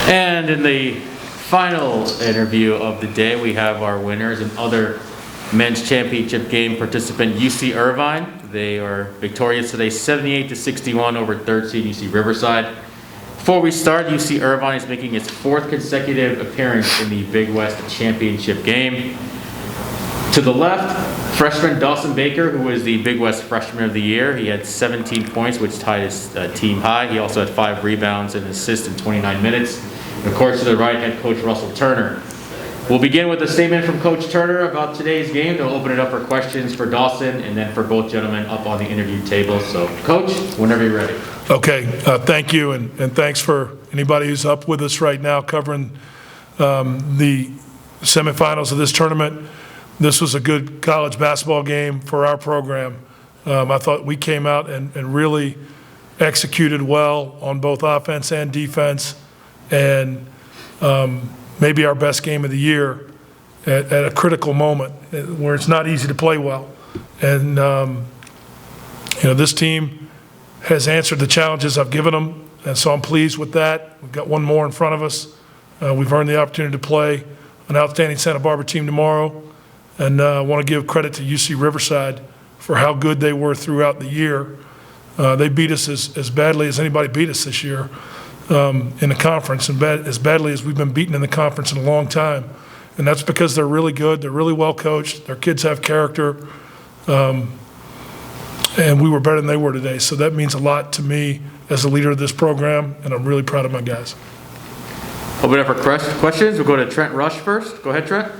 And in the final interview of the day, we have our winners and other men's championship game participant UC Irvine. They are victorious today 78-61 over third seed UC Riverside. Before we start, UC Irvine is making its fourth consecutive appearance in the Big West Championship game. To the left, freshman Dawson Baker, who was the Big West Freshman of the Year. He had 17 points, which tied his team high. He also had 5 rebounds and assists in 29 minutes. And of course, to the right, head coach Russell Turner. We'll begin with a statement from Coach Turner about today's game. They'll open it up for questions for Dawson and then for both gentlemen up on the interview table. So, Coach, whenever you're ready. Okay, thank you, and thanks for anybody who's up with us right now covering the semifinals of this tournament. This was a good college basketball game for our program. I thought we came out and really executed well on both offense and defense, and maybe our best game of the year at a critical moment where it's not easy to play well. And this team has answered the challenges I've given them, and so I'm pleased with that. We've got one more in front of us. We've earned the opportunity to play an outstanding Santa Barbara team tomorrow, and I want to give credit to UC Riverside for how good they were throughout the year. They beat us as badly as anybody beat us this year in the conference, and as badly as we've been beaten in the conference in a long time. And that's because they're really good, they're really well coached, their kids have character, and we were better than they were today. So that means a lot to me as a leader of this program, and I'm really proud of my guys. Open up for questions. We'll go to Trent Rush first. Go ahead, Trent.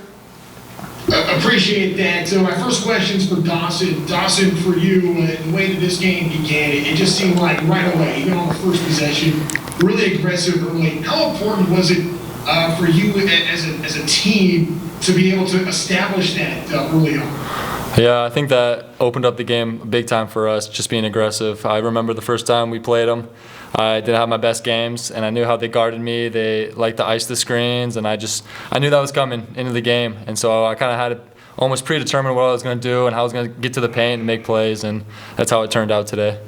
Appreciate that. So my first question is for Dawson. Dawson, for you, the way that this game began, it just seemed like right away, even on the first possession, really aggressive early. How important was it for you as a team to be able to establish that early on? Yeah, I think that opened up the game big time for us, just being aggressive. I remember the first time we played them, I didn't have my best games, and I knew how they guarded me. They liked to ice the screens, and I knew that was coming into the game. And so I kind of had it almost predetermined what I was going to do and how I was going to get to the paint and make plays, and that's how it turned out today.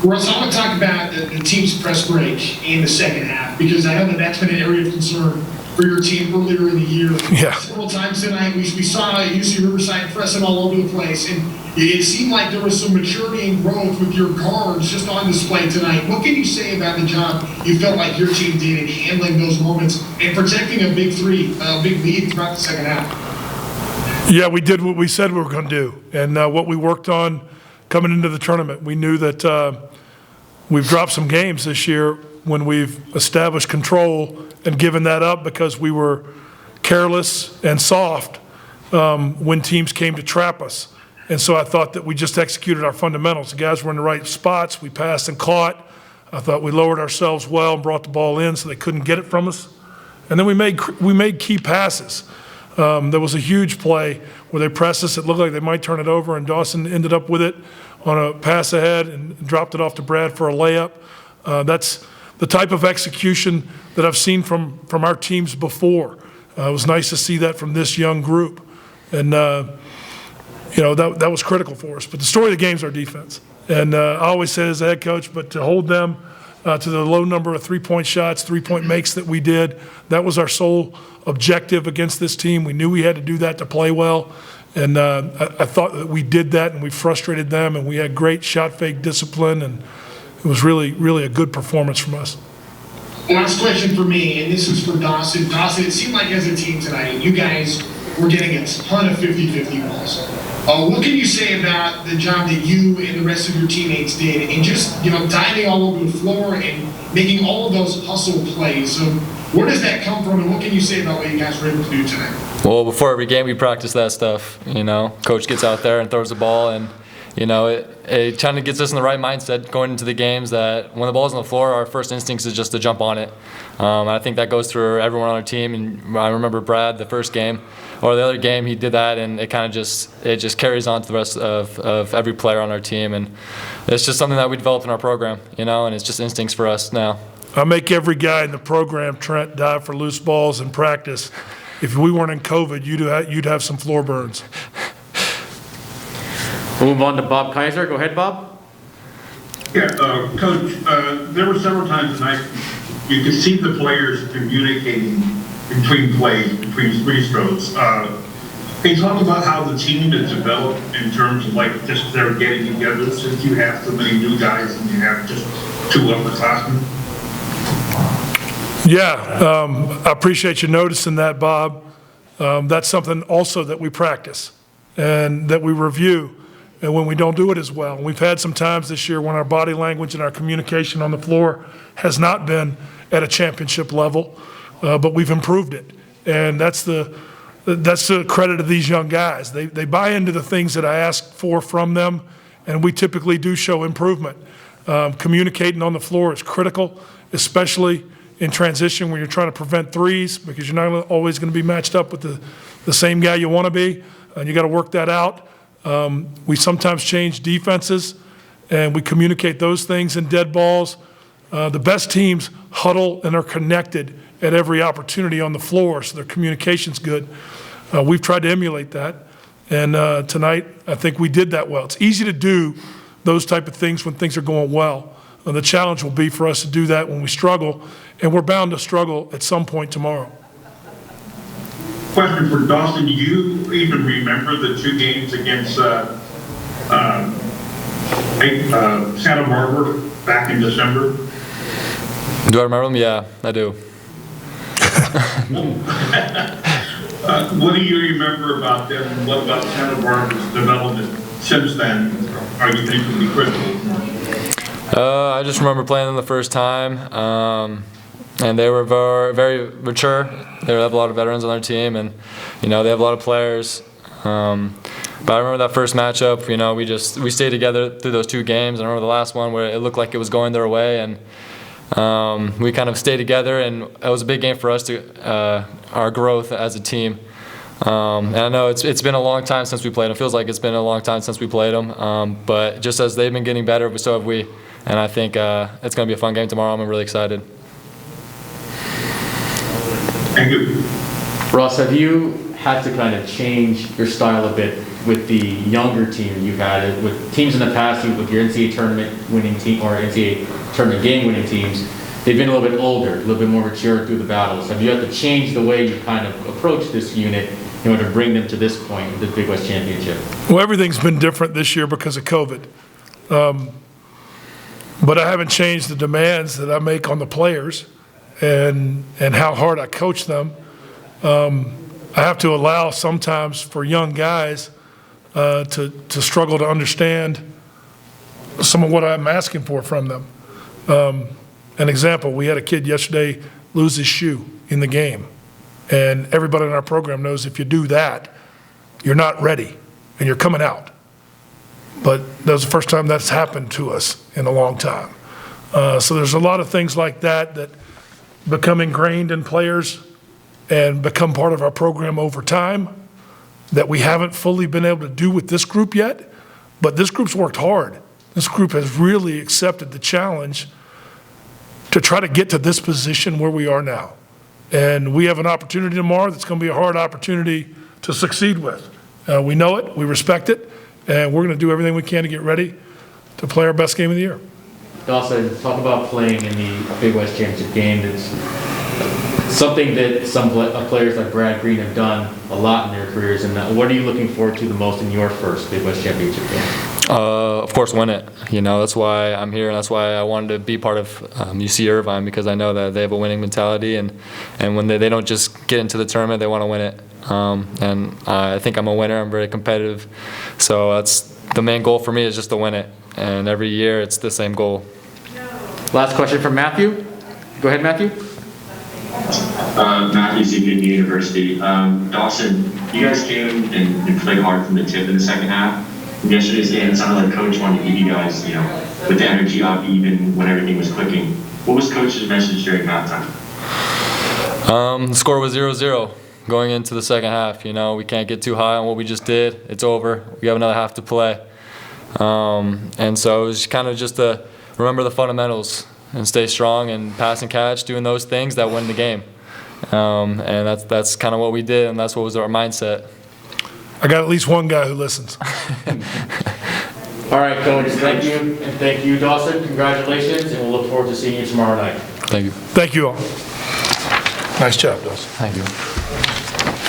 Russ, I want to talk about the team's press break in the second half, because I know that's been an area of concern for your team earlier in the year. Yeah. Several times tonight, we saw UC Riverside pressing all over the place, and it seemed like there was some maturity and growth with your guards just on display tonight. What can you say about the job you felt like your team did in handling those moments and protecting a big lead throughout the second half? Yeah, we did what we said we were going to do, and what we worked on coming into the tournament. We knew that we've dropped some games this year when we've established control and given that up because we were careless and soft when teams came to trap us. And so I thought that we just executed our fundamentals. The guys were in the right spots. We passed and caught. I thought we lowered ourselves well and brought the ball in so they couldn't get it from us. And then we made key passes. There was a huge play where they pressed us. It looked like they might turn it over, and Dawson ended up with it on a pass ahead and dropped it off to Brad for a layup. That's the type of execution that I've seen from our teams before. It was nice to see that from this young group. And, that was critical for us. But the story of the game is our defense. And I always say as a head coach, but to hold them to the low number of three-point shots, three-point makes that we did, that was our sole objective against this team. We knew we had to do that to play well. And I thought that we did that, and we frustrated them, and we had great shot fake discipline, and it was really, really a good performance from us. Last question for me, and this is for Dawson. Dawson, it seemed like as a team tonight, you guys were getting a ton of 50-50 balls. What can you say about the job that you and the rest of your teammates did in just, diving all over the floor and making all of those hustle plays? So where does that come from, and what can you say about what you guys were able to do tonight? Well, before every game, we practice that stuff. Coach gets out there and throws the ball, and it kind of gets us in the right mindset going into the games that when the ball's on the floor, our first instinct is just to jump on it. I think that goes through everyone on our team. And I remember Brad, the first game, or the other game, he did that, and it kind of just carries on to the rest of every player on our team. And it's just something that we developed in our program, and it's just instincts for us now. I make every guy in the program, Trent, dive for loose balls in practice. If we weren't in COVID, you'd have some floor burns. We'll move on to Bob Kaiser. Go ahead, Bob. Yeah, Coach, there were several times tonight you could see the players communicating between plays, between free throws. Can you talk about how the team has developed in terms of like just their getting together since you have so many new guys and you have just 2 upperclassmen? Yeah, I appreciate you noticing that, Bob. That's something also that we practice and that we review, and when we don't do it as well. We've had some times this year when our body language and our communication on the floor has not been at a championship level, but we've improved it. And that's the credit of these young guys. They buy into the things that I ask for from them, and we typically do show improvement. Communicating on the floor is critical, especially in transition when you're trying to prevent threes, because you're not always going to be matched up with the same guy you want to be, and you got to work that out. We sometimes change defenses, and we communicate those things in dead balls. The best teams huddle and are connected at every opportunity on the floor, so their communication's good. We've tried to emulate that, and tonight I think we did that well. It's easy to do those type of things when things are going well. The challenge will be for us to do that when we struggle, and we're bound to struggle at some point tomorrow. Question for Dawson, do you even remember the 2 games against Santa Barbara back in December? Do I remember them? Yeah, I do. What do you remember about them, and what about Santa Barbara's development since then are you think will be critical? I just remember playing them the first time, and they were very mature. They have a lot of veterans on their team, and they have a lot of players. But I remember that first matchup. We stayed together through those 2 games. I remember the last one where it looked like it was going their way, and we kind of stayed together, and it was a big game for us to our growth as a team. And I know it's been a long time since we played them. It feels like it's been a long time since we played them. But just as they've been getting better, so have we. And I think it's going to be a fun game tomorrow. I'm really excited. Thank you. Ross, have you had to kind of change your style a bit with the younger team you've had? With teams in the past, with your NCAA tournament winning team or NCAA tournament game winning teams, they've been a little bit older, a little bit more mature through the battles. Have you had to change the way you kind of approach this unit in order to bring them to this point, the Big West Championship? Well, everything's been different this year because of COVID. But I haven't changed the demands that I make on the players and how hard I coach them. I have to allow sometimes for young guys to struggle to understand some of what I'm asking for from them. An example, we had a kid yesterday lose his shoe in the game. And everybody in our program knows if you do that, you're not ready and you're coming out. But that was the first time that's happened to us in a long time. So there's a lot of things like that become ingrained in players and become part of our program over time that we haven't fully been able to do with this group yet. But this group's worked hard. This group has really accepted the challenge to try to get to this position where we are now. And we have an opportunity tomorrow that's going to be a hard opportunity to succeed with. We know it, we respect it, and we're going to do everything we can to get ready to play our best game of the year. Dawson, talk about playing in the Big West Championship game. It's something that some players like Brad Green have done a lot in their careers. And what are you looking forward to the most in your first Big West Championship game? Of course, win it. That's why I'm here, and that's why I wanted to be part of UC Irvine, because I know that they have a winning mentality, and when they don't just get into the tournament, they want to win it. And I think I'm a winner. I'm very competitive. So that's the main goal for me, is just to win it. And every year it's the same goal. Last question from Matthew. Go ahead, Matthew. Matthew, UC University. Dawson, you guys came and played hard from the tip in the second half. In yesterday's game, it sounded like Coach wanted to keep you guys, with the energy up even when everything was clicking. What was Coach's message during halftime? The score was 0-0 going into the second half. We can't get too high on what we just did. It's over. We have another half to play. And so it was kind of just to remember the fundamentals and stay strong and pass and catch, doing those things that win the game. And that's kind of what we did, and that's what was our mindset. I got at least one guy who listens. All right, Coach, thank you. And thank you, Dawson. Congratulations, and we'll look forward to seeing you tomorrow night. Thank you. Thank you all. Nice job, Dustin. Thank you.